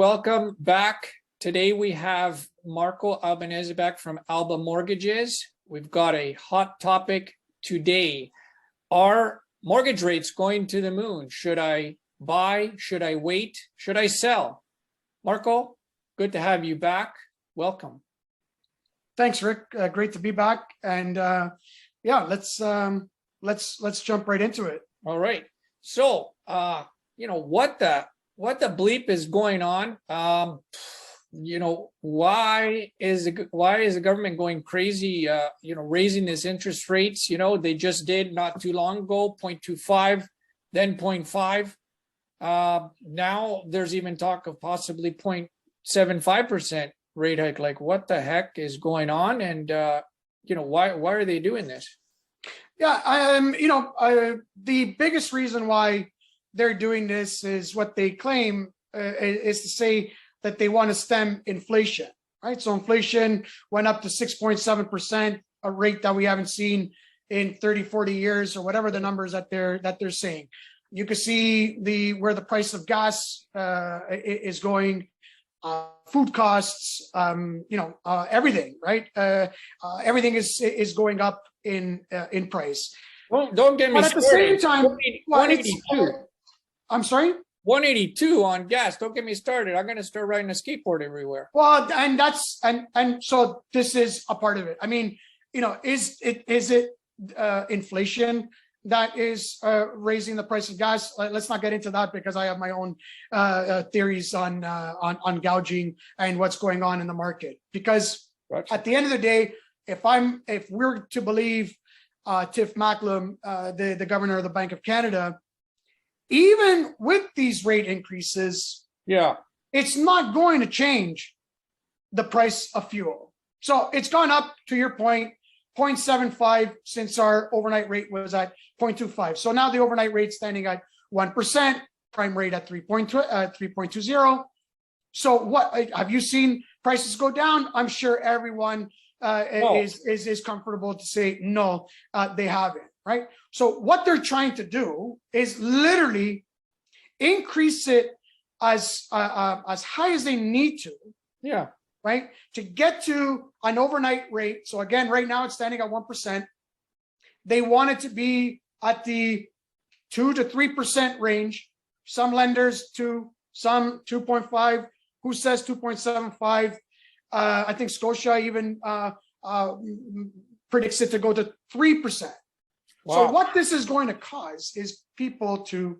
Welcome back. Today we have Marco Albanese back from Alba Mortgages. We've got a hot topic today. Are mortgage rates going to the moon? Should I buy? Should I wait? Should I sell? Marco, good to have you back. Welcome. Thanks, Rick. Great to be back. And yeah, let's jump right into it. All right. So, what the bleep is going on? Why is the government going crazy? Raising these interest rates. They just did not too long ago 0.25, then 0.5. Now there's even talk of possibly 0.75% rate hike. Like, what the heck is going on? And why are they doing this? Yeah, the biggest reason why they're doing this is what they claim is to say that they want to stem inflation, right? So inflation went up to 6.7%, a rate that we haven't seen in 30, 40 years, or whatever the numbers that they're saying. You can see where the price of gas is going, food costs, everything, right? Everything is going up in price. Well, don't get me started. But at the same time, 182. I'm sorry? 182 on gas. Don't get me started. I'm going to start riding a skateboard everywhere. Well, and so this is a part of it. I mean, is it inflation that is raising the price of gas? Let's not get into that, because I have my own theories on gouging and what's going on in the market. Because at the end of the day, if we're to believe Tiff Macklem, the governor of the Bank of Canada, even with these rate increases, it's not going to change the price of fuel. So it's gone up, to your point, 0.75 since our overnight rate was at 0.25. So now the overnight rate standing at 1%, prime rate at 3.20. So what have you seen prices go down? I'm sure everyone is comfortable to say no, they haven't, right? So what they're trying to do is literally increase it as high as they need to, right, to get to an overnight rate. So again, right now it's standing at 1%. They want it to be at the 2 to 3% range. Some lenders 2, some 2.5. Who says 2.75? I think Scotia even predicts it to go to 3%. Wow. So what this is going to cause is people to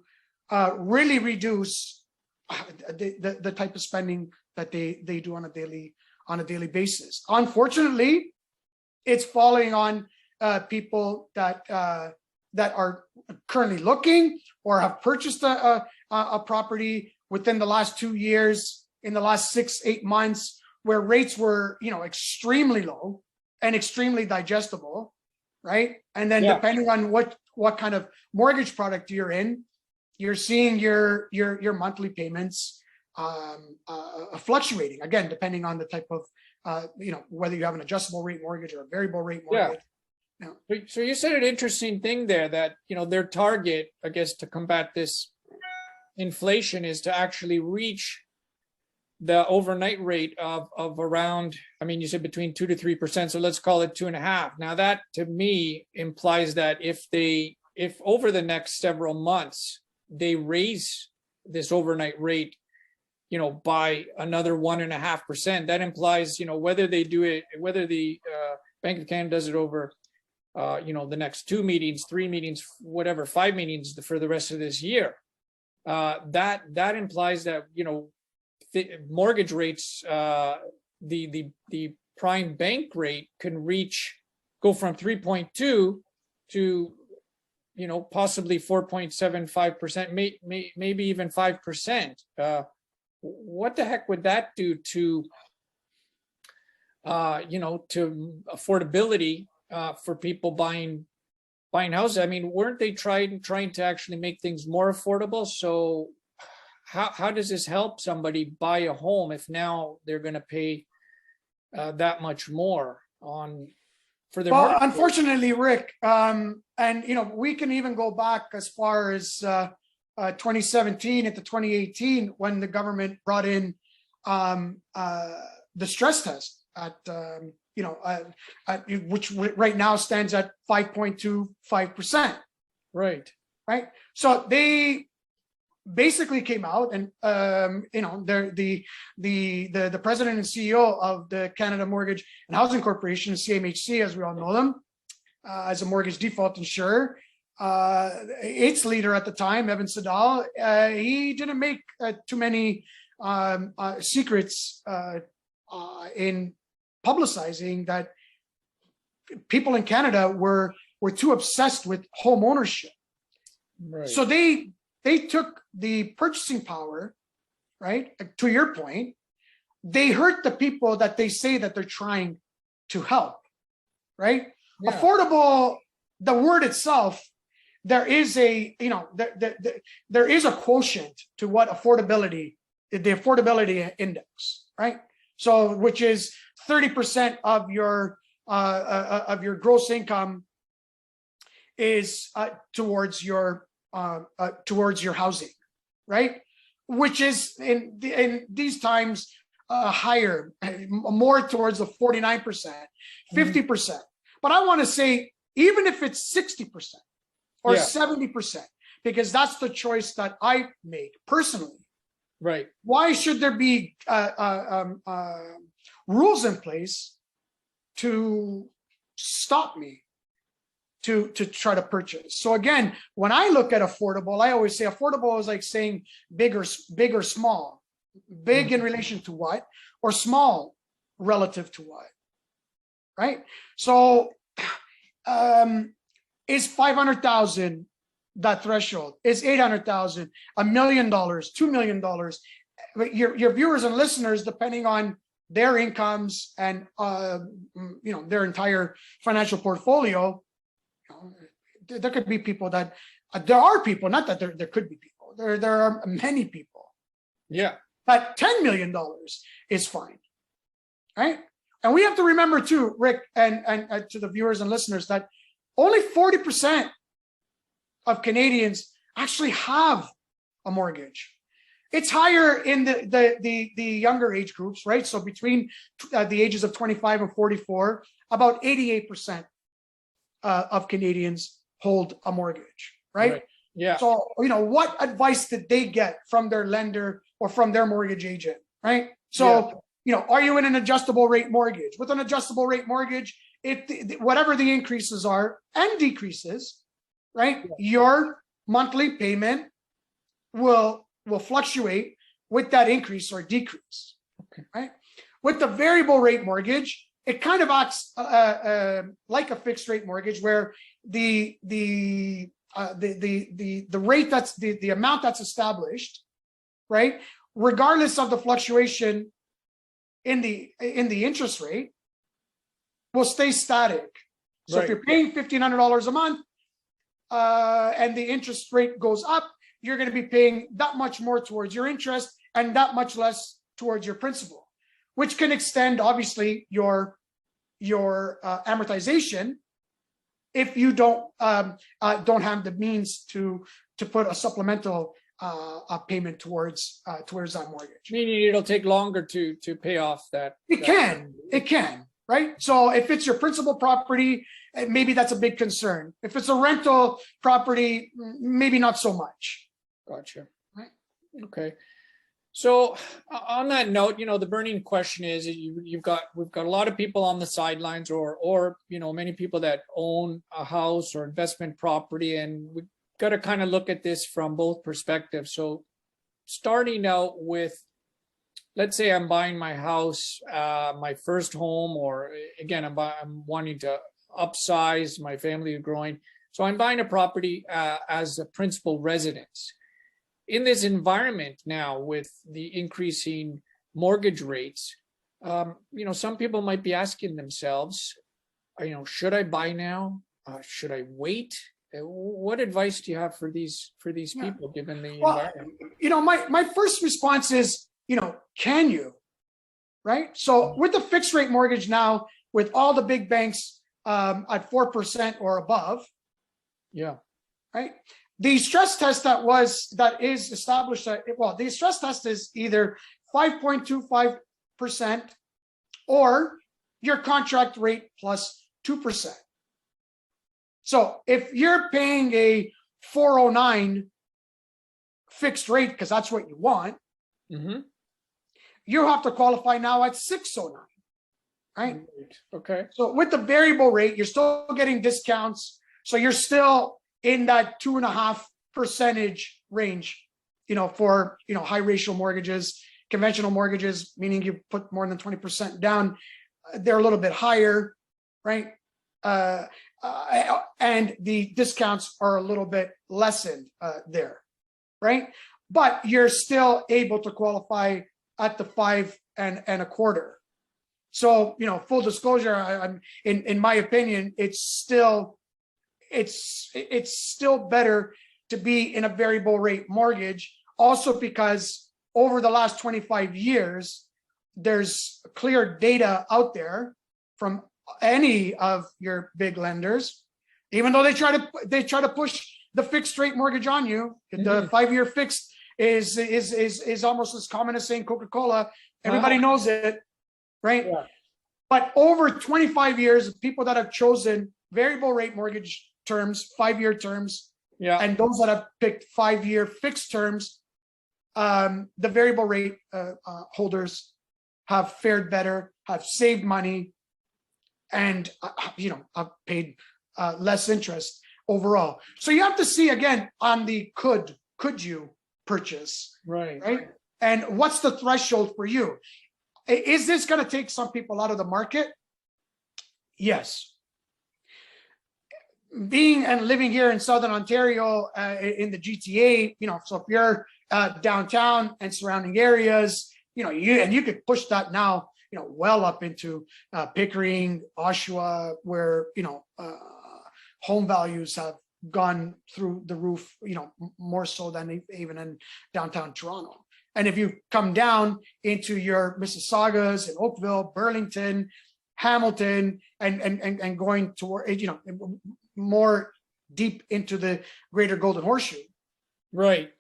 really reduce the type of spending that they do on a daily basis. Unfortunately, it's falling on people that are currently looking or have purchased a property within the last 2 years, in the last 6-8 months, where rates were extremely low and extremely digestible, right? And then depending on what kind of mortgage product you're in, you're seeing your monthly payments fluctuating, again, depending on the type of whether you have an adjustable rate mortgage or a variable rate mortgage. So you said an interesting thing there, that their target, I guess, to combat this inflation is to actually reach the overnight rate of around, you said between 2 to 3%, so let's call it 2.5. Now that to me implies that if over the next several months they raise this overnight rate, by another 1.5%, that implies, whether they do it, whether the Bank of Canada does it over, the next 2 meetings, 3 meetings, whatever, 5 meetings for the rest of this year, that implies that, mortgage rates, the prime bank rate can go from 3.2 to possibly 4.75%, maybe even 5%. What the heck would that do to to affordability for people buying houses? Weren't they trying to actually make things more affordable? So how does this help somebody buy a home if now they're going to pay that much more for their mortgage? Unfortunately, Rick, and we can even go back as far as 2017 into 2018, when the government brought in the stress test at which right now stands at 5.25%. Right. Right. So they basically came out and the president and CEO of the Canada Mortgage and Housing Corporation, CMHC, as we all know them, as a mortgage default insurer. Its leader at the time, Evan Sadal, he didn't make too many secrets in publicizing that people in Canada were too obsessed with home ownership. Right. So they took the purchasing power, right? To your point, they hurt the people that they say that they're trying to help, right? Yeah. Affordable, the word itself, there is a there is a quotient to what affordability, the affordability index, right? So which is 30% of your gross income is towards your housing, right? Which is in these times higher, more towards the 49%, 50%. But I want to say, even if it's 60% or 70%, because that's the choice that I make personally. Right. Why should there be rules in place to stop me to try to purchase? So again, when I look at affordable, I always say affordable is like saying big or small. Big in relation to what, or small relative to what, right? So is 500,000 that threshold? Is 800,000, $1 million, $2 million? Your viewers and listeners, depending on their incomes and their entire financial portfolio, there could be people that there are people, not that there could be people. There are many people. Yeah. But $10 million is fine, right? And we have to remember too, Rick, and to the viewers and listeners, that only 40% of Canadians actually have a mortgage. It's higher in the younger age groups, right? So between the ages of 25 and 44, about 88% of Canadians hold a mortgage, right? Yeah. So, what advice did they get from their lender or from their mortgage agent, right? So, are you in an adjustable rate mortgage? With an adjustable rate mortgage, whatever the increases are and decreases, right? Your monthly payment will fluctuate with that increase or decrease, right? With the variable rate mortgage, it kind of acts like a fixed rate mortgage, where the rate that's the amount that's established, right, regardless of the fluctuation in the interest rate, will stay static. So if you're paying $1,500 a month and the interest rate goes up, you're going to be paying that much more towards your interest and that much less towards your principal, which can extend obviously your amortization if you don't have the means to put a supplemental payment towards that mortgage. Meaning it'll take longer to pay off that. It can, right? So if it's your principal property, maybe that's a big concern. If it's a rental property, maybe not so much. Gotcha. Right. Okay. So on that note, the burning question is, we've got a lot of people on the sidelines, or many people that own a house or investment property, and we've got to kind of look at this from both perspectives. So starting out with, let's say I'm buying my house, my first home, or again, I'm wanting to upsize, my family is growing. So I'm buying a property as a principal residence. In this environment now, with the increasing mortgage rates, some people might be asking themselves, should I buy now? Should I wait? What advice do you have for these people, given the environment? My first response is, can you, right? So with the fixed rate mortgage now, with all the big banks at 4% or above, right? The stress test that is established, the stress test is either 5.25% or your contract rate plus 2%. So if you're paying a 409 fixed rate, because that's what you want, you have to qualify now at 609, right? Okay. So with the variable rate, you're still getting discounts. So you're still in that 2.5% range, for, high ratio mortgages. Conventional mortgages, meaning you put more than 20% down, they're a little bit higher, right? And the discounts are a little bit lessened there, right? But you're still able to qualify at the 5.25. So, full disclosure, I'm in my opinion, it's still better to be in a variable rate mortgage, also because over the last 25 years, there's clear data out there from any of your big lenders, even though they try to push the fixed rate mortgage on you. The 5-year fixed is almost as common as saying Coca-Cola. Everybody knows it, right? Yeah. But over 25 years, people that have chosen variable rate mortgage terms, 5-year terms, and those that have picked 5-year fixed terms, the variable rate holders have fared better, have saved money, and have paid less interest overall. So you have to see again on the could you purchase, right? And what's the threshold for you? Is this going to take some people out of the market? Yes. Being and living here in Southern Ontario, in the GTA, so if you're downtown and surrounding areas, you could push that now, well up into Pickering, Oshawa, where home values have gone through the roof, more so than even in downtown Toronto. And if you come down into your Mississaugas and Oakville, Burlington, Hamilton, and going toward, more deep into the greater Golden Horseshoe, right?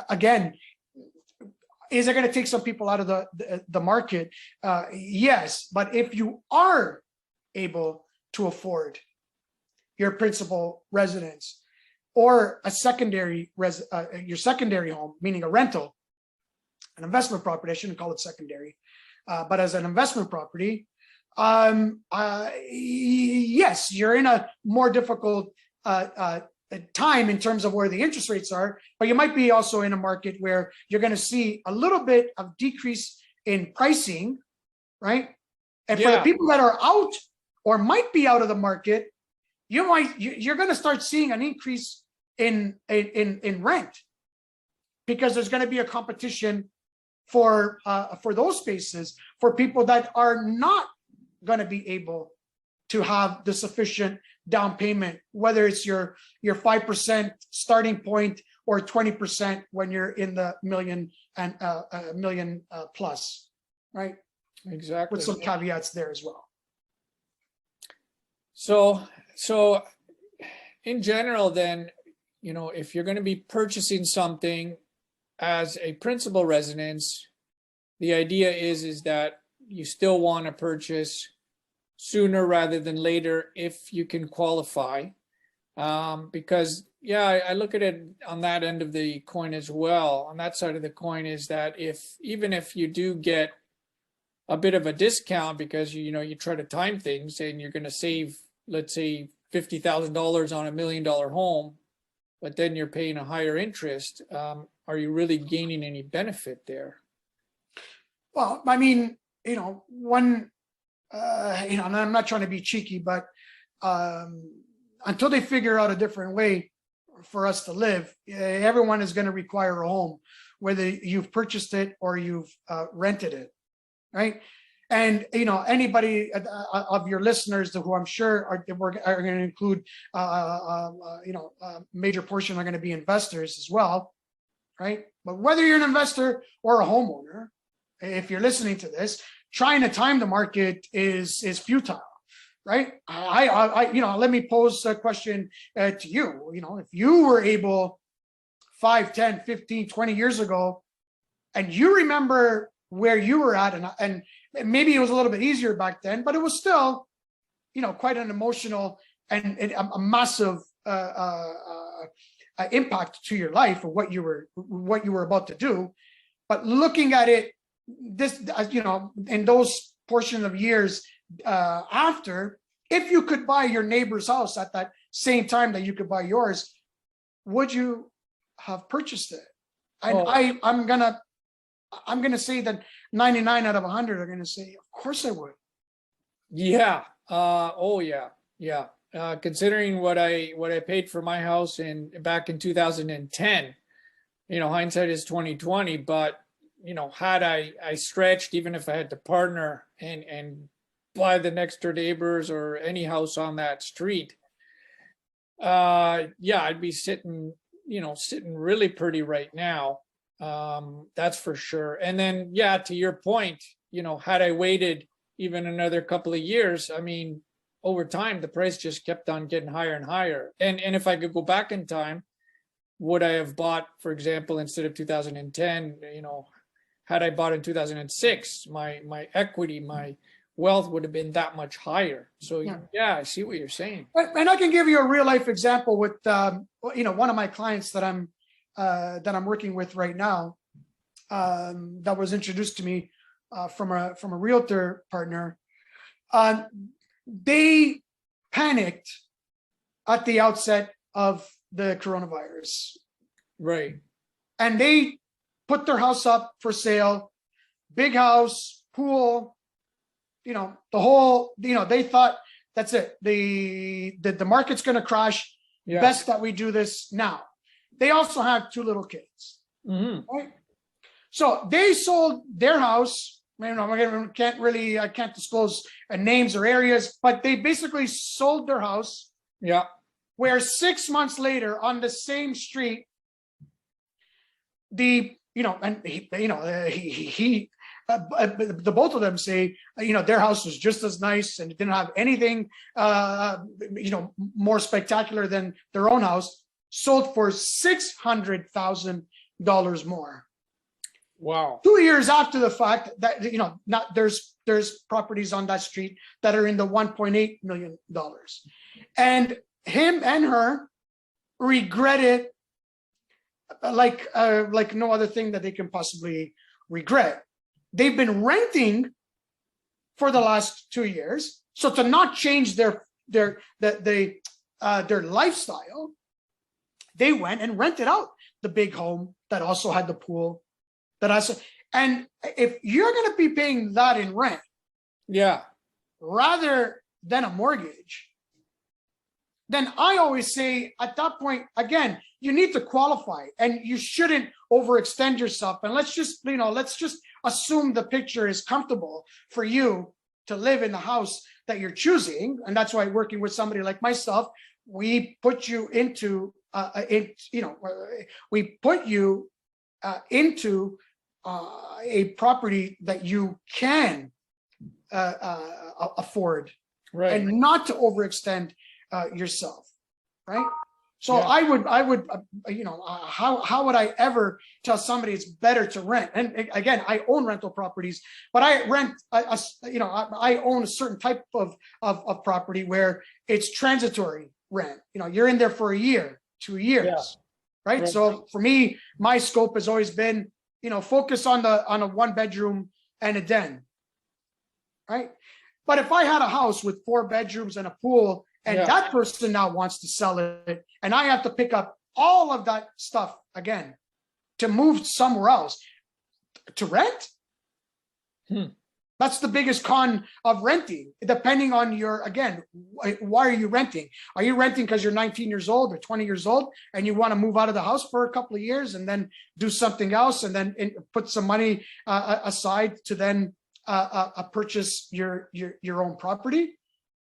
Again, is it going to take some people out of the market? Yes, but if you are able to afford your principal residence or a secondary your secondary home, meaning a rental, an investment property, I shouldn't call it secondary, but as an investment property, yes, you're in a more difficult time in terms of where the interest rates are, but you might be also in a market where you're going to see a little bit of decrease in pricing, right? And for the people that are out or might be out of the market, you're going to start seeing an increase in rent, because there's going to be a competition for those spaces for people that are not going to be able to have the sufficient down payment, whether it's your 5% starting point or 20% when you're in the million plus, right? Exactly. With some caveats there as well. So in general, then, if you're going to be purchasing something as a principal residence, the idea is that you still want to purchase sooner rather than later if you can qualify, because I look at it on that end of the coin as well. On that side of the coin is that even if you do get a bit of a discount because you try to time things and you're going to save, let's say, $50,000 on $1 million home, but then you're paying a higher interest, are you really gaining any benefit there? Well, I mean, one, and I'm not trying to be cheeky, but until they figure out a different way for us to live, everyone is going to require a home, whether you've purchased it or you've rented it, right? And anybody of your listeners who I'm sure are going to include, major portion are going to be investors as well, right? But whether you're an investor or a homeowner, if you're listening to this, trying to time the market is futile, right? I let me pose a question to you. If you were able 5, 10, 15, 20 years ago, and you remember where you were at, and maybe it was a little bit easier back then, but it was still, quite an emotional and a massive impact to your life of what you were about to do. But looking at it, in those portion of years after, if you could buy your neighbor's house at that same time that you could buy yours, would you have purchased it? And I'm gonna say that 99 out of 100 are gonna say, of course I would. Yeah. Yeah. Considering what I paid for my house back in 2010, hindsight is 2020, but had I stretched, even if I had to partner and buy the next door neighbors or any house on that street, I'd be sitting really pretty right now. That's for sure. And then, to your point, had I waited even another couple of years, I mean, over time, the price just kept on getting higher and higher. And if I could go back in time, would I have bought, for example, instead of 2010, had I bought in 2006, my equity, my wealth would have been that much higher. So I see what you're saying. And I can give you a real life example with one of my clients that I'm working with right now, that was introduced to me from a realtor partner. They panicked at the outset of the coronavirus. Right. And they put their house up for sale, big house, pool, the whole, they thought that's it. The market's going to crash. Yeah. Best that we do this now. They also have 2 little kids. Mm-hmm. Right? So they sold their house. I can't disclose names or areas, but they basically sold their house. Yeah. Where 6 months later, on the same street, the both of them say, their house was just as nice and it didn't have anything, more spectacular than their own house. Sold for $600,000 more. Wow. 2 years after the fact that, there's properties on that street that are in the $1.8 million. And him and her regret it like no other thing that they can possibly regret. They've been renting for the last 2 years. So to not change their lifestyle, they went and rented out the big home that also had the pool. And if you're going to be paying that in rent, rather than a mortgage, then I always say at that point, again, you need to qualify and you shouldn't overextend yourself. And let's just assume the picture is comfortable for you to live in the house that you're choosing. And that's why working with somebody like myself, we put you into a property that you can afford, right, and not to overextend yourself, right? So I would, how would I ever tell somebody it's better to rent? And again, I own rental properties, but I rent, I own a certain type of property where it's transitory rent. You're in there for a year, 2 years, right? So for me, my scope has always been, focus on a 1-bedroom and a den, right? But if I had a house with 4 bedrooms and a pool, and that person now wants to sell it, and I have to pick up all of that stuff again to move somewhere else to rent, that's the biggest con of renting, depending on why are you renting? Are you renting because you're 19 years old or 20 years old and you want to move out of the house for a couple of years and then do something else and then put some money aside to then purchase your own property?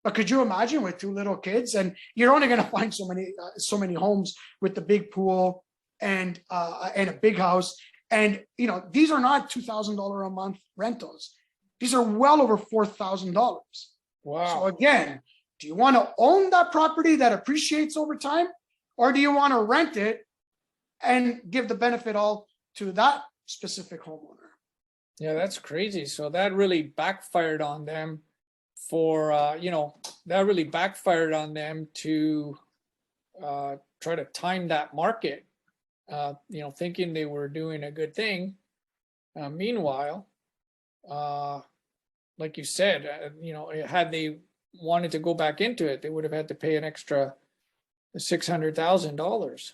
But could you imagine with 2 little kids, and you're only going to find so many homes with the big pool and a big house, and these are not $2,000 a month rentals. These are well over $4,000. Wow. So again, do you want to own that property that appreciates over time, or do you want to rent it and give the benefit all to that specific homeowner. Yeah, that's crazy. So that really backfired on them that really backfired on them to try to time that market, thinking they were doing a good thing. Meanwhile, like you said, had they wanted to go back into it, they would have had to pay an extra $600,000.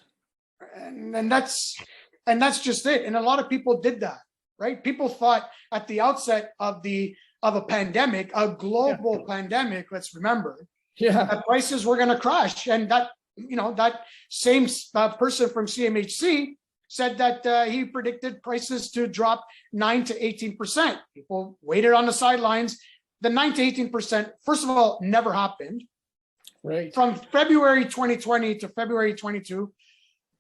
And that's just it. And a lot of people did that, right? People thought at the outset of a pandemic, a global pandemic, let's remember, that prices were going to crash. And that same person from CMHC said that he predicted prices to drop 9 to 18%. People waited on the sidelines. The 9 to 18%, first of all, never happened. Right. From February 2020 to February 22,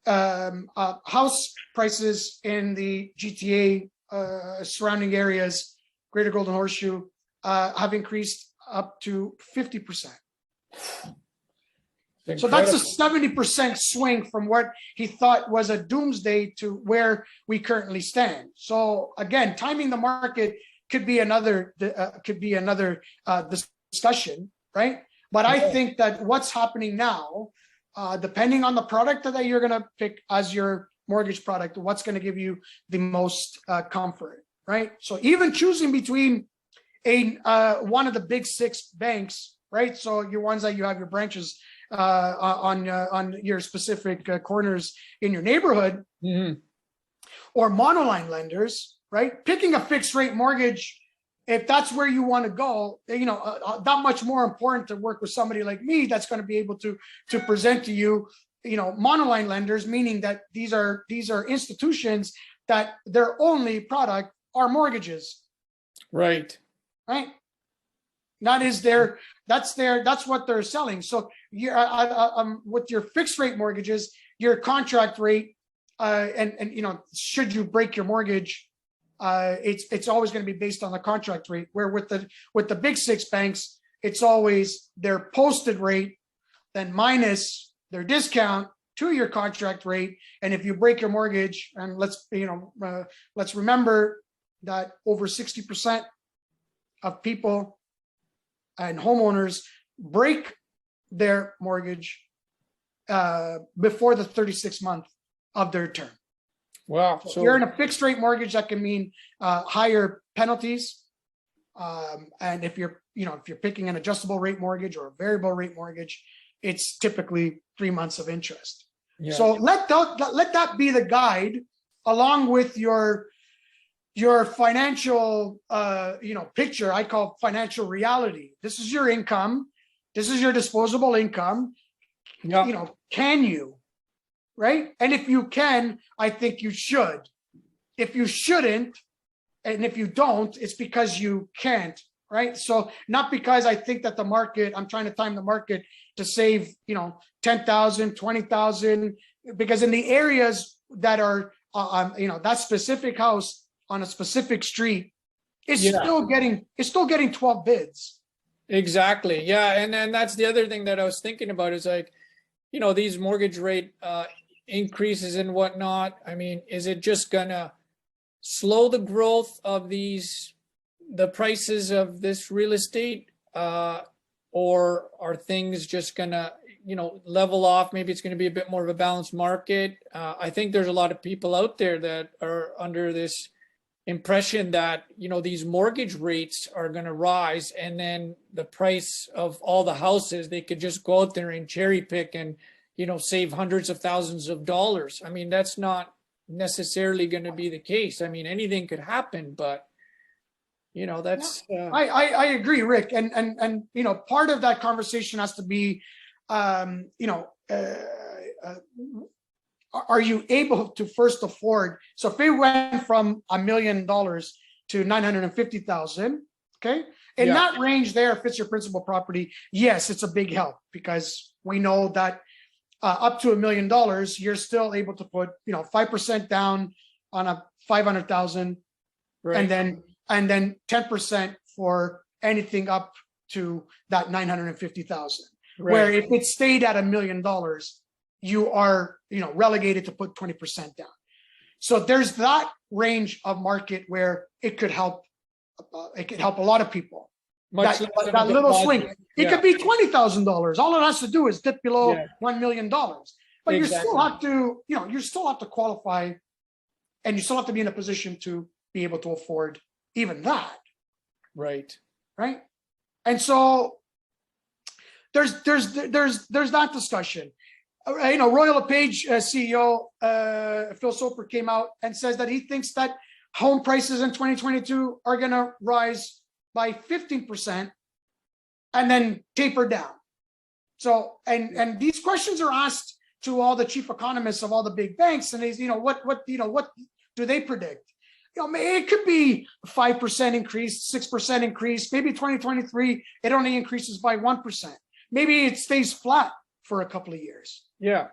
house prices in the GTA surrounding areas, Greater Golden Horseshoe, have increased up to 50%. So that's a 70% swing from what he thought was a doomsday to where we currently stand. So again, timing the market could be another discussion, right? But I think that what's happening now, depending on the product that you're going to pick as your mortgage product, what's going to give you the most comfort, right? So even choosing between one of the big 6 banks, right? So your ones that you have your branches on your specific corners in your neighborhood, or monoline lenders, right? Picking a fixed rate mortgage, if that's where you want to go, that much more important to work with somebody like me that's going to be able to present to you, monoline lenders, meaning that these are institutions that their only product are mortgages. Right. Right. That's what they're selling. So with your fixed rate mortgages, your contract rate, and should you break your mortgage, it's always going to be based on the contract rate. Where with the big 6 banks, it's always their posted rate, then minus their discount to your contract rate. And if you break your mortgage, and let's remember that over 60% of people and homeowners break their mortgage before the 36th month of their term. Wow. So if you're in a fixed rate mortgage, that can mean higher penalties. And if you're picking an adjustable rate mortgage or a variable rate mortgage, it's typically 3 months of interest. Yeah. So let that be the guide, along with your financial picture. I call financial reality. This is your income. This is your disposable income. Yeah. Can you, right? And if you can, I think you should. If you shouldn't, and if you don't, it's because you can't, right? So not because I think that I'm trying to time the market to save, 10,000, 20,000, because in the areas that are, that specific house on a specific street is still getting 12 bids. Exactly. Yeah. And then that's the other thing that I was thinking about is like, these mortgage rate increases and whatnot. I mean, is it just gonna slow the growth of the prices of this real estate, or are things just gonna, level off? Maybe it's going to be a bit more of a balanced market. I think there's a lot of people out there that are under this impression that, these mortgage rates are going to rise, and then the price of all the houses, they could just go out there and cherry pick and, save hundreds of thousands of dollars. I mean, that's not necessarily going to be the case. I mean, anything could happen, but that's I agree, Rick. And part of that conversation has to be, are you able to first afford? So if it went from $1 million to 950,000, okay, in that range there, if it's your principal property, yes, it's a big help, because we know that up to $1 million, you're still able to put 5% down on a 500,000, right, and then 10% for anything up to that 950,000. Right. Where if it stayed at $1 million, you are, relegated to put 20% down. So there's that range of market where it could help. It could help a lot of people. Much That, less than that a little deposit. swing. It Yeah. could be $20,000. All it has to do is dip below Yeah. $1 million. But you still have to, you still have to qualify, and you still have to be in a position to be able to afford even that. Right. Right. And so there's that discussion. Royal LePage CEO Phil Soper came out and says that he thinks that home prices in 2022 are going to rise by 15% and then taper down. So, and these questions are asked to all the chief economists of all the big banks, and he's, what do they predict? It could be 5% increase, 6% increase. Maybe 2023 it only increases by 1%. Maybe it stays flat for a couple of years. Yeah.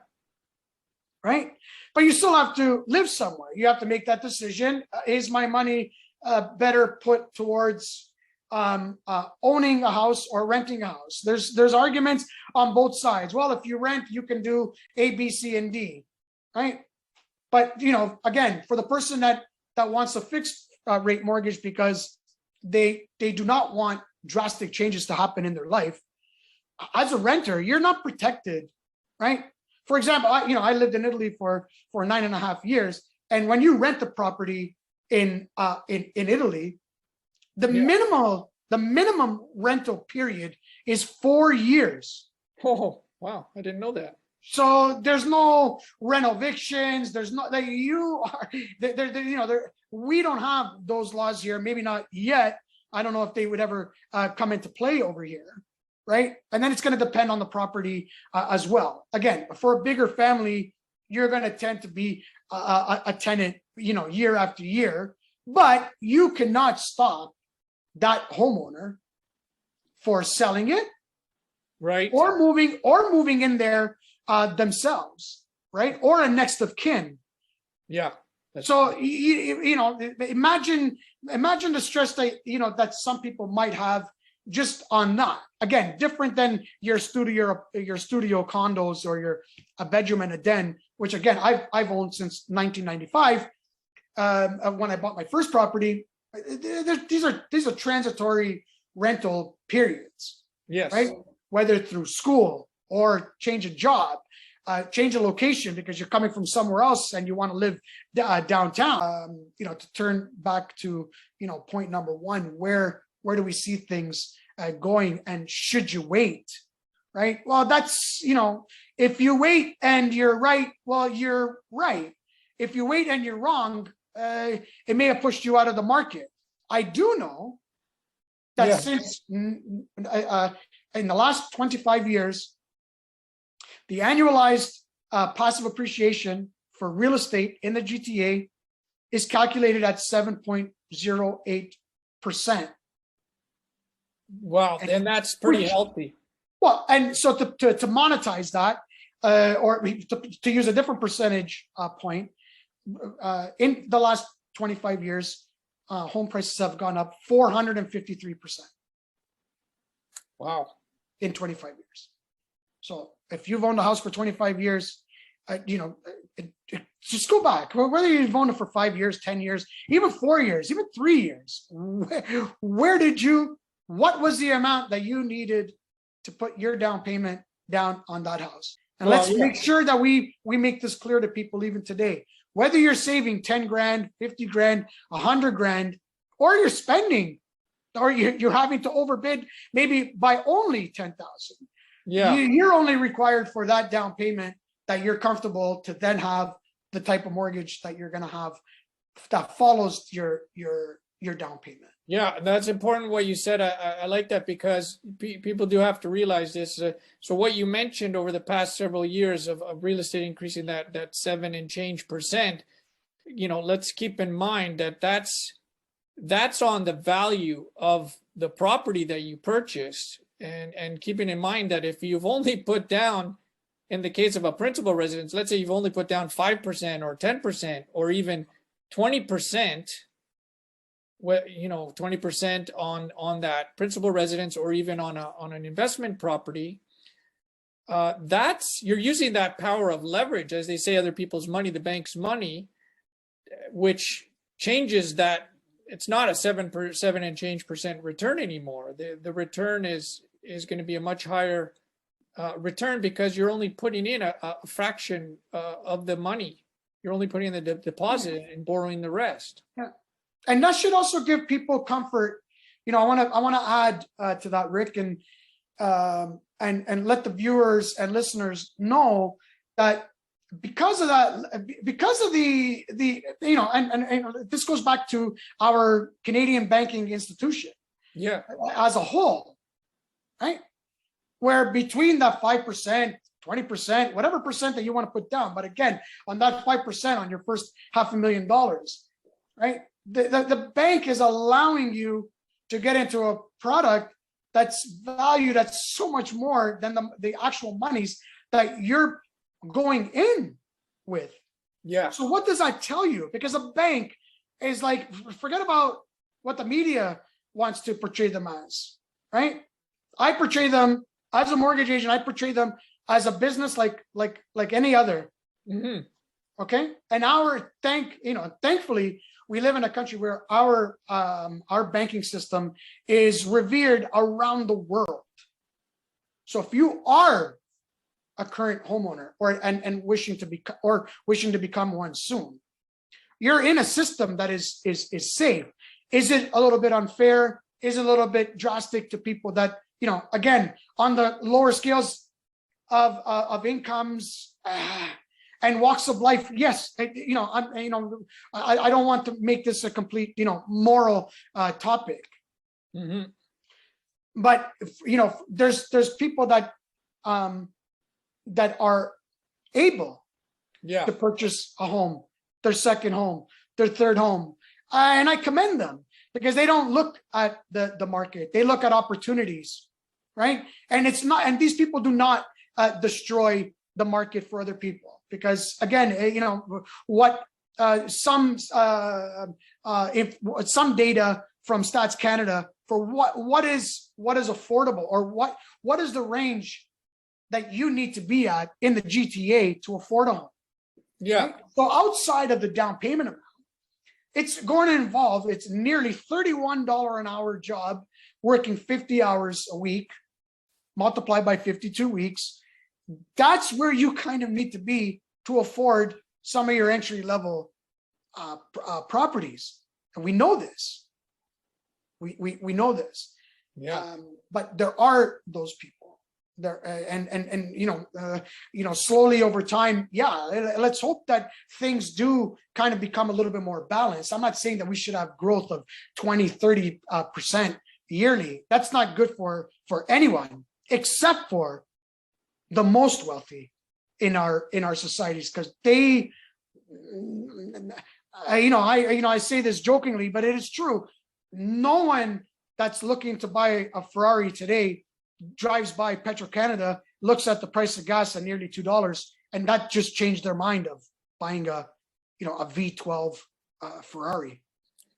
Right. But you still have to live somewhere. You have to make that decision. Is my money better put towards owning a house or renting a house? There's arguments on both sides. Well, if you rent, you can do A, B, C, and D. Right. But, again, for the person that wants a fixed rate mortgage because they do not want drastic changes to happen in their life, as a renter, you're not protected, right? For example, I lived in Italy for 9.5 years, and when you rent the property in Italy, the minimum rental period is 4 years. Oh, wow! I didn't know that. So there's no renovictions. There's no that you are. We don't have those laws here. Maybe not yet. I don't know if they would ever come into play over here. Right. And then it's going to depend on the property as well. Again, for a bigger family, you're going to tend to be a tenant, year after year, but you cannot stop that homeowner for selling it. Right. Or moving in there themselves. Right. Or a next of kin. Yeah. So, imagine the stress that some people might have just on that. Again, different than your studio condos or a bedroom and a den, which again I've owned since 1995. When I bought my first property, these are transitory rental periods. Yes. Right. Whether through school or change a job, change a location because you're coming from somewhere else and you want to live downtown. To turn back to point number one, where do we see things going, and should you wait? Right. Well, that's if you wait and you're right, well, you're right. If you wait and you're wrong, it may have pushed you out of the market. I do know that since in the last 25 years, the annualized passive appreciation for real estate in the GTA is calculated at 7.08%. Wow, and that's pretty healthy. Well, and so to monetize that, or to use a different percentage point, in the last 25 years, home prices have gone up 453%. Wow. In 25 years. So if you've owned a house for 25 years, just go back. Whether you've owned it for 5 years, 10 years, even 4 years, even 3 years, what was the amount that you needed to put your down payment down on that house? And let's make sure that we make this clear to people even today. Whether you're saving 10 grand, 50 grand, 100 grand, or you're spending, or you're having to overbid maybe by only 10,000. Yeah. You're only required for that down payment that you're comfortable to then have the type of mortgage that you're going to have that follows your down payment. Yeah, that's important what you said. I like that because people do have to realize this. So what you mentioned over the past several years of real estate increasing that 7 and change percent, let's keep in mind that that's on the value of the property that you purchased, and keeping in mind that if you've only put down, in the case of a principal residence, let's say you've only put down 5% or 10% or even 20%, 20% on that principal residence or even on an investment property, you're using that power of leverage, as they say, other people's money, the bank's money, which changes that. It's not a 7 and change percent return anymore. The return is going to be a much higher return, because you're only putting in a fraction of the money. You're only putting in the deposit and borrowing the rest. Yeah. And that should also give people comfort. You know, I want to add to that, Rick, and let the viewers and listeners know that because of that, because of the you know, and this goes back to our Canadian banking institution, yeah, as a whole, right? Where between that 5%, 20%, whatever percent that you want to put down, but again, on that 5% on your first $500,000, right? The bank is allowing you to get into a product that's valued at so much more than the actual monies that you're going in with. yeah. So what does that tell you? Because a bank is like, forget about what the media wants to portray them as, right? I portray them as a mortgage agent. I portray them as a business like any other. Mm-hmm. Okay. And thankfully, we live in a country where our banking system is revered around the world. So if you are a current homeowner and wishing to become one soon, you're in a system that is safe. Is it a little bit unfair? Is it a little bit drastic to people that, you know, again, on the lower scales of incomes and walks of life? Yes, you know, I don't want to make this a complete, you know, moral topic. Mm-hmm. But you know, there's people that are able to purchase a home, their second home, their third home, and I commend them, because they don't look at the market; they look at opportunities, right? And these people do not destroy the market for other people, because again, you know, what some data from Stats Canada for what is affordable, or what is the range that you need to be at in the GTA to afford a home. Yeah. Right? So outside of the down payment amount, it's going to involve, it's nearly $31 an hour job, working 50 hours a week, multiplied by 52 weeks. That's where you kind of need to be to afford some of your entry level properties. And we know this. We know this. Yeah. But there are those people there, and you know, slowly over time, let's hope that things do kind of become a little bit more balanced. I'm not saying that we should have growth of 20-30% yearly. That's not good for anyone, except for the most wealthy in our societies, because they, I say this jokingly, but it is true. No one that's looking to buy a Ferrari today drives by Petro-Canada, looks at the price of gas at nearly $2, and that just changed their mind of buying a V12 Ferrari.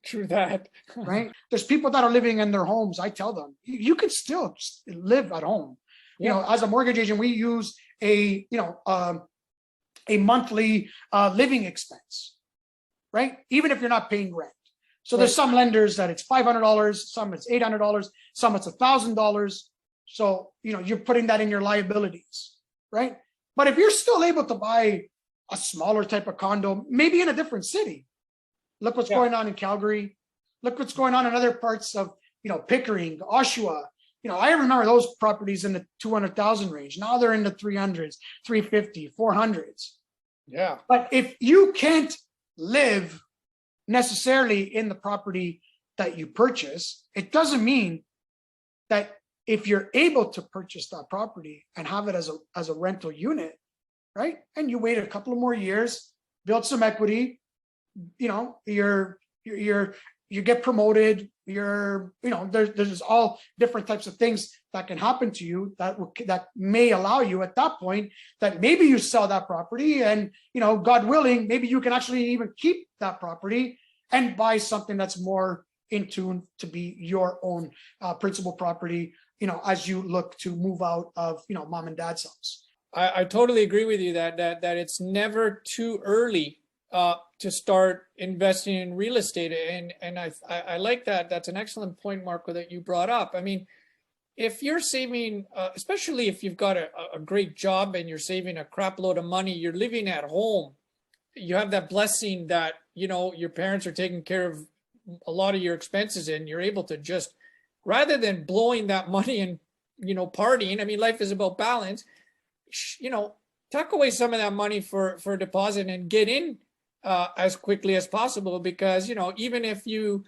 True that. Right? There's people that are living in their homes. I tell them, you can still live at home. You know, as a mortgage agent, we use a monthly living expense, right? Even if you're not paying rent. So there's some lenders that it's $500, some it's $800, some it's $1,000. So, you know, you're putting that in your liabilities, right? But if you're still able to buy a smaller type of condo, maybe in a different city, look what's going on in Calgary. Look what's going on in other parts of, you know, Pickering, Oshawa. You know, I remember those properties in the 200,000 range. Now they're in the 300s, 350, 400s. Yeah. But if you can't live necessarily in the property that you purchase, it doesn't mean that if you're able to purchase that property and have it as a rental unit, right? And you wait a couple of more years, build some equity, you know, you get promoted, there's all different types of things that can happen to you that may allow you at that point that maybe you sell that property, and, you know, God willing, maybe you can actually even keep that property and buy something that's more in tune to be your own principal property, you know, as you look to move out of, you know, mom and dad's house. I totally agree with you that it's never too early to start investing in real estate, and I like that. That's an excellent point, Marco, that you brought up. I mean, if you're saving, especially if you've got a great job and you're saving a crap load of money, you're living at home, you have that blessing that, you know, your parents are taking care of a lot of your expenses, and you're able to just, rather than blowing that money and, you know, partying. I mean, life is about balance. You know, tuck away some of that money for a deposit and get in as quickly as possible, because, you know, even if you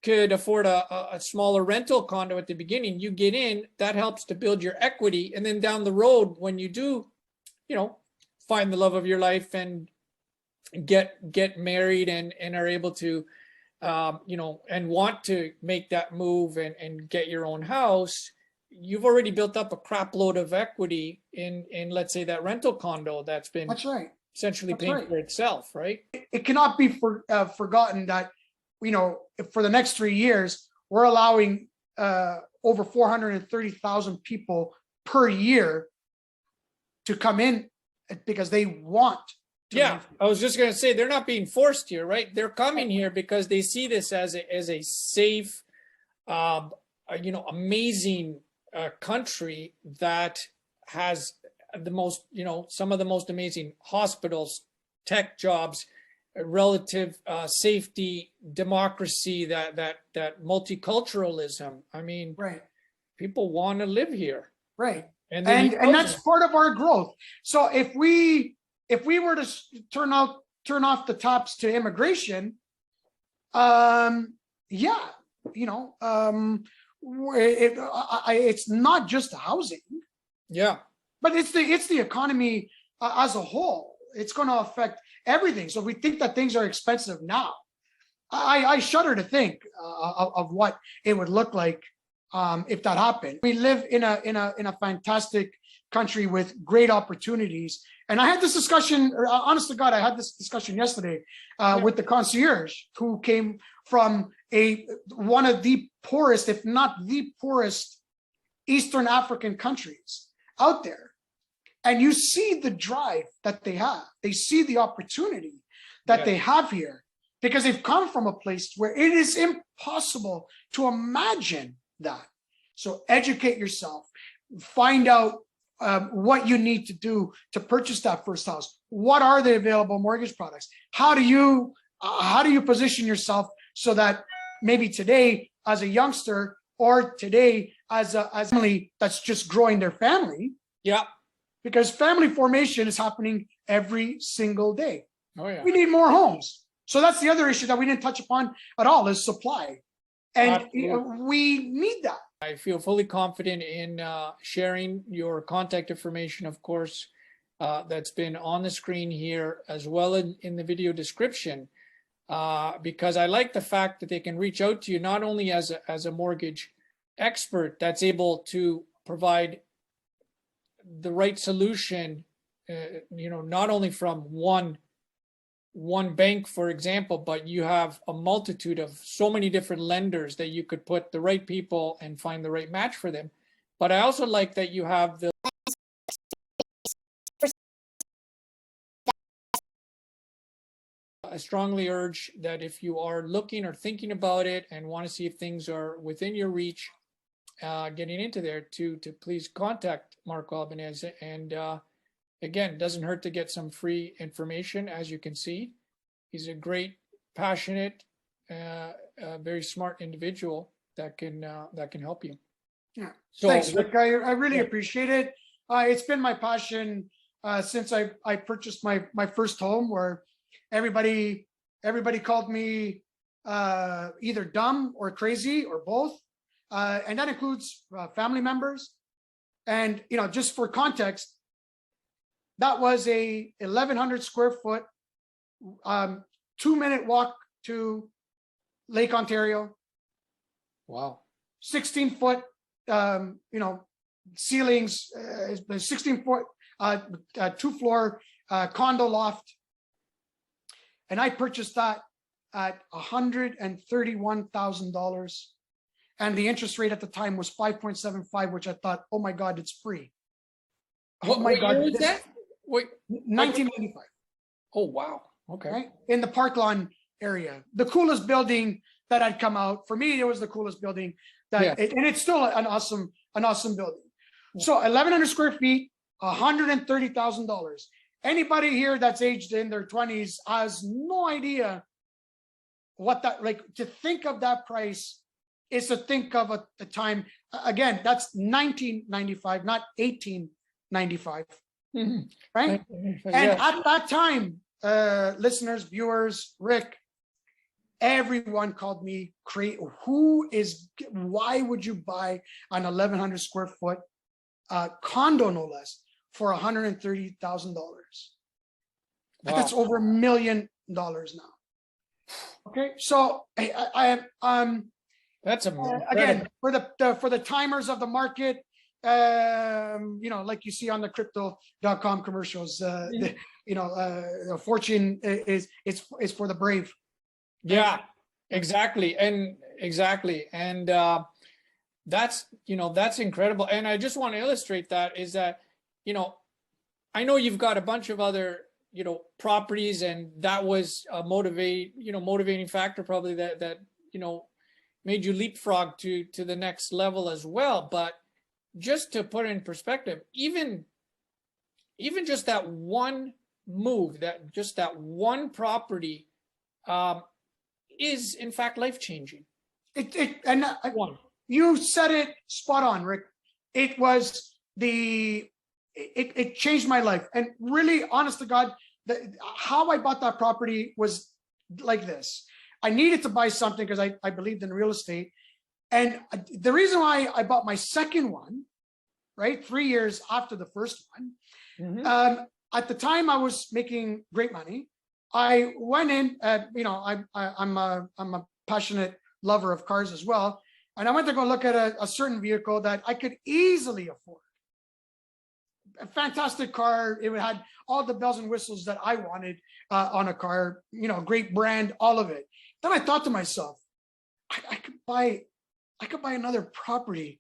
could afford a smaller rental condo at the beginning, you get in, that helps to build your equity. And then down the road, when you do, you know, find the love of your life and get married and are able to, you know, and want to make that move and get your own house, you've already built up a crap load of equity in let's say that rental condo that's been That's right. essentially That's paying right. for itself, right? It cannot be forgotten that, you know, for the next 3 years, we're allowing over 430,000 people per year to come in because they want to Yeah, live. I was just going to say, they're not being forced here, right? They're coming here because they see this as a safe, you know, amazing country that has the most, you know, some of the most amazing hospitals, tech jobs, relative safety, democracy, that multiculturalism. I mean, Right. people want to live here, Right. and they need And that's housing. part of our growth. So if we were to turn off the taps to immigration, yeah, you know, it's not just housing, Yeah, but it's the economy as a whole. It's going to affect everything. So we think that things are expensive now. I shudder to think of what it would look like if that happened. We live in a fantastic country with great opportunities. And I had this discussion, or honest to God, I had this discussion yesterday with the concierge, who came from one of the poorest, if not the poorest, Eastern African countries out there. And you see the drive that they have. They see the opportunity that they have here, because they've come from a place where it is impossible to imagine that. So educate yourself, find out what you need to do to purchase that first house. What are the available mortgage products? How do you position yourself so that maybe today as a youngster, or today as a family that's just growing their family? yeah, Because family formation is happening every single day. oh yeah. We need more homes. So that's the other issue that we didn't touch upon at all, is supply. And we need that. I feel fully confident in sharing your contact information, of course, that's been on the screen here, as well in the video description, because I like the fact that they can reach out to you not only as a mortgage expert that's able to provide the right solution, you know, not only from one bank, for example, but you have a multitude of so many different lenders that you could put the right people and find the right match for them. But I also like that you have the I strongly urge that if you are looking or thinking about it and want to see if things are within your reach, getting into there, to please contact Marco Albanese. And again, it doesn't hurt to get some free information. As you can see, he's a great, passionate, very smart individual that can help you. Yeah. So thanks, Rick. I really appreciate it. It's been my passion since I purchased my first home, where everybody called me either dumb or crazy or both, and that includes family members. And you know, just for context, that was a 1,100 square foot, 2-minute walk to Lake Ontario. Wow. 16-foot, you know, ceilings, 16-foot, 2-floor condo loft. And I purchased that at $131,000. And the interest rate at the time was 5.75, which I thought, oh my God, it's free. Oh my what God. year was this- that? Wait, 1995. oh wow. Okay. Right? In the Park Lawn area. The coolest building that had come out. For me, it was the coolest building that, and it's still an awesome building. So 1,100 square feet, $130,000. Anybody here that's aged in their 20s has no idea what that, like, to think of that price is to think of a time, again, that's 1995, not 1895, Mhm. right? And at that time, listeners, viewers, Rick, everyone called me crazy. Why would you buy an 1,100 square foot condo, no less, for $130,000? Wow. That's over $1 million now. Okay, so That's again, for the timers of the market, like you see on the crypto.com commercials, fortune is for the brave. Yeah, exactly. And that's, that's incredible. And I just want to illustrate that is that, I know you've got a bunch of other, properties, and that was a motivating factor probably that made you leapfrog to the next level as well. But just to put it in perspective, even just that one move, that one property, is in fact life-changing. You said it spot on, Rick. It changed my life. And really, honest to God, how I bought that property was like this. I needed to buy something because I believed in real estate. And the reason why I bought my second one, right, 3 years after the first one, at the time I was making great money. I went in, I'm a passionate lover of cars as well. And I went to go look at a certain vehicle that I could easily afford. A fantastic car. It had all the bells and whistles that I wanted on a car, great brand, all of it. Then I thought to myself, I could buy another property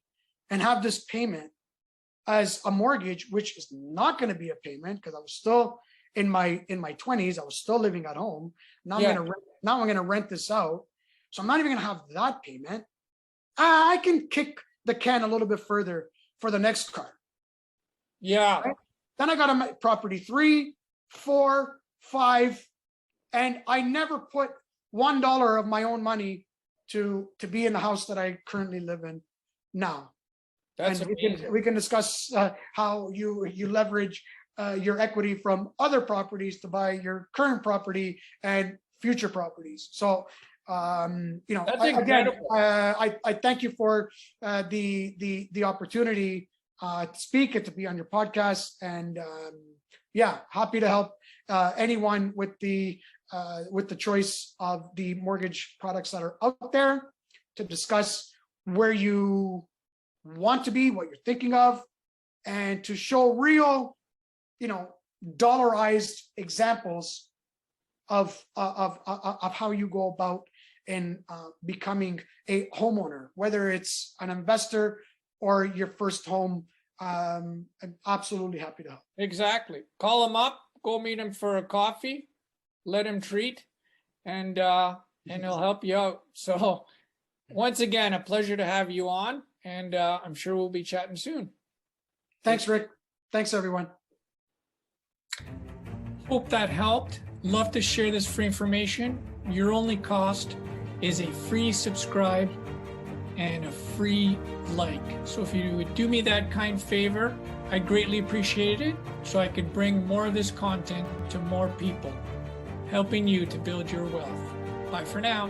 and have this payment as a mortgage, which is not going to be a payment because I was still in my 20s. I was still living at home. Now I'm going to rent this out. So I'm not even going to have that payment. I can kick the can a little bit further for the next car. Yeah. Right? Then I got a property 3, 4, 5, and I never put $1 of my own money to be in the house that I currently live in now. That's and we can discuss how you leverage your equity from other properties to buy your current property and future properties. So I thank you for the opportunity to speak and to be on your podcast, and happy to help anyone with the choice of the mortgage products that are out there, to discuss where you want to be, what you're thinking of, and to show real, dollarized examples of how you go about in becoming a homeowner, whether it's an investor or your first home. I'm absolutely happy to help. Exactly. Call him up, go meet him for a coffee, let him treat, and he'll help you out. So once again, a pleasure to have you on, and I'm sure we'll be chatting soon. Thanks, Rick. Thanks, everyone. Hope that helped. Love to share this free information. Your only cost is a free subscribe and a free like. So if you would do me that kind favor, I'd greatly appreciate it, so I could bring more of this content to more people, helping you to build your wealth. Bye for now.